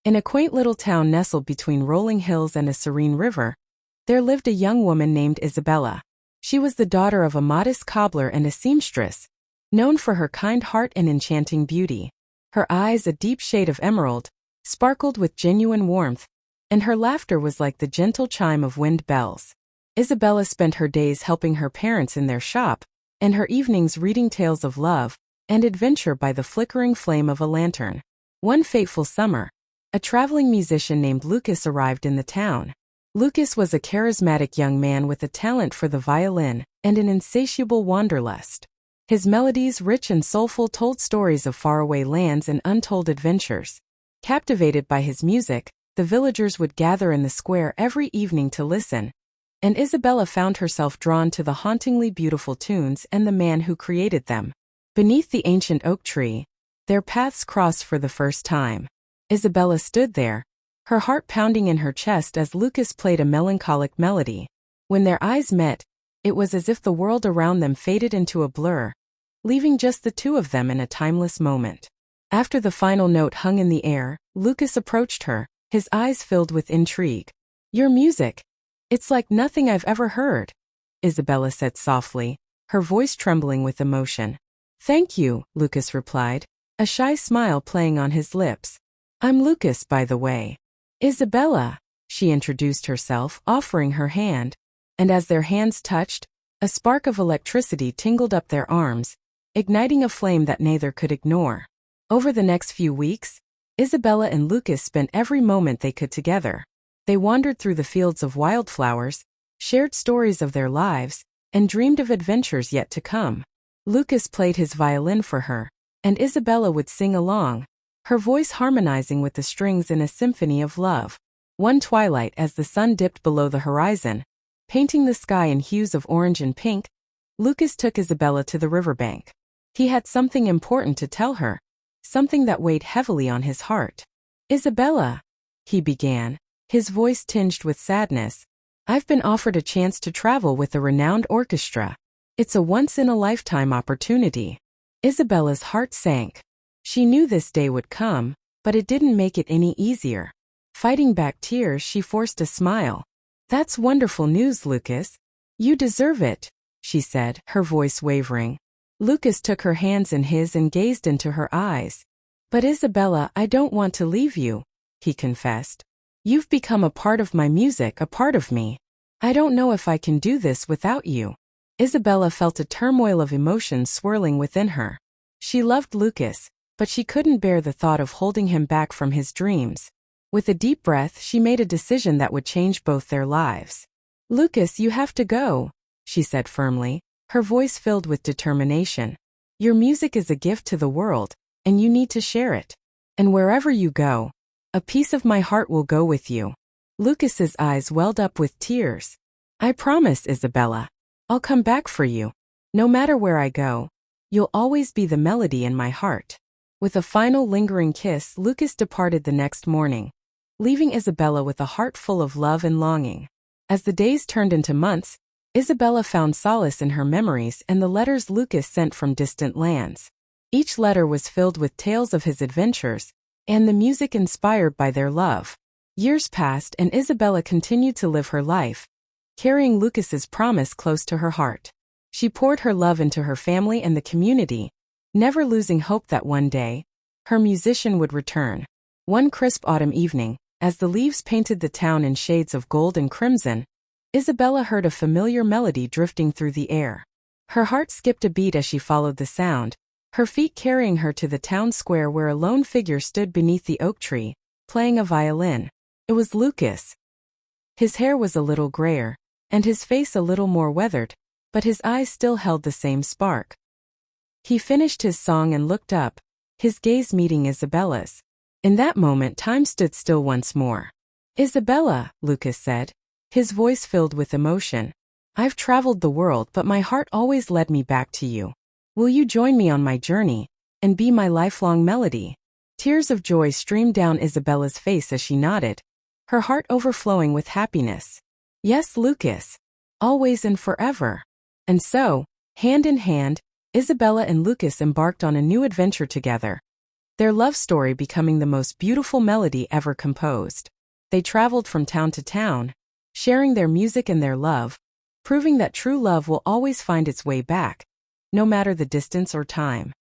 In a quaint little town nestled between rolling hills and a serene river, there lived a young woman named Isabella. She was the daughter of a modest cobbler and a seamstress, known for her kind heart and enchanting beauty. Her eyes, a deep shade of emerald, sparkled with genuine warmth, and her laughter was like the gentle chime of wind bells. Isabella spent her days helping her parents in their shop, and her evenings reading tales of love and adventure by the flickering flame of a lantern. One fateful summer, a traveling musician named Lucas arrived in the town. Lucas was a charismatic young man with a talent for the violin and an insatiable wanderlust. His melodies, rich and soulful, told stories of faraway lands and untold adventures. Captivated by his music, the villagers would gather in the square every evening to listen, and Isabella found herself drawn to the hauntingly beautiful tunes and the man who created them. Beneath the ancient oak tree, their paths crossed for the first time. Isabella stood there, her heart pounding in her chest as Lucas played a melancholic melody. When their eyes met, it was as if the world around them faded into a blur, leaving just the two of them in a timeless moment. After the final note hung in the air, Lucas approached her, his eyes filled with intrigue. "Your music. It's like nothing I've ever heard," Isabella said softly, her voice trembling with emotion. "Thank you," Lucas replied, a shy smile playing on his lips. "I'm Lucas, by the way." "Isabella," she introduced herself, offering her hand, and as their hands touched, a spark of electricity tingled up their arms, igniting a flame that neither could ignore. Over the next few weeks, Isabella and Lucas spent every moment they could together. They wandered through the fields of wildflowers, shared stories of their lives, and dreamed of adventures yet to come. Lucas played his violin for her, and Isabella would sing along, her voice harmonizing with the strings in a symphony of love. One twilight, as the sun dipped below the horizon, painting the sky in hues of orange and pink, Lucas took Isabella to the riverbank. He had something important to tell her, something that weighed heavily on his heart. "Isabella," he began, his voice tinged with sadness, "I've been offered a chance to travel with a renowned orchestra. It's a once-in-a-lifetime opportunity." Isabella's heart sank. She knew this day would come, but it didn't make it any easier. Fighting back tears, she forced a smile. "That's wonderful news, Lucas. You deserve it," she said, her voice wavering. Lucas took her hands in his and gazed into her eyes. "But Isabella, I don't want to leave you," he confessed. "You've become a part of my music, a part of me. I don't know if I can do this without you." Isabella felt a turmoil of emotions swirling within her. She loved Lucas, but she couldn't bear the thought of holding him back from his dreams. With a deep breath, she made a decision that would change both their lives. "Lucas, you have to go," she said firmly, her voice filled with determination. "Your music is a gift to the world, and you need to share it. And wherever you go, a piece of my heart will go with you." Lucas's eyes welled up with tears. "I promise, Isabella. I'll come back for you. No matter where I go, you'll always be the melody in my heart." With a final lingering kiss, Lucas departed the next morning, leaving Isabella with a heart full of love and longing. As the days turned into months, Isabella found solace in her memories and the letters Lucas sent from distant lands. Each letter was filled with tales of his adventures and the music inspired by their love. Years passed and Isabella continued to live her life, carrying Lucas's promise close to her heart. She poured her love into her family and the community, never losing hope that one day, her musician would return. One crisp autumn evening, as the leaves painted the town in shades of gold and crimson, Isabella heard a familiar melody drifting through the air. Her heart skipped a beat as she followed the sound, her feet carrying her to the town square where a lone figure stood beneath the oak tree, playing a violin. It was Lucas. His hair was a little grayer, and his face a little more weathered, but his eyes still held the same spark. He finished his song and looked up, his gaze meeting Isabella's. In that moment, time stood still once more. "Isabella," Lucas said, his voice filled with emotion, "I've traveled the world, but my heart always led me back to you. Will you join me on my journey and be my lifelong melody?" Tears of joy streamed down Isabella's face as she nodded, her heart overflowing with happiness. "Yes, Lucas. Always and forever." And so, hand in hand, Isabella and Lucas embarked on a new adventure together. their love story becoming the most beautiful melody ever composed. They traveled from town to town, sharing their music and their love, proving that true love will always find its way back, no matter the distance or time.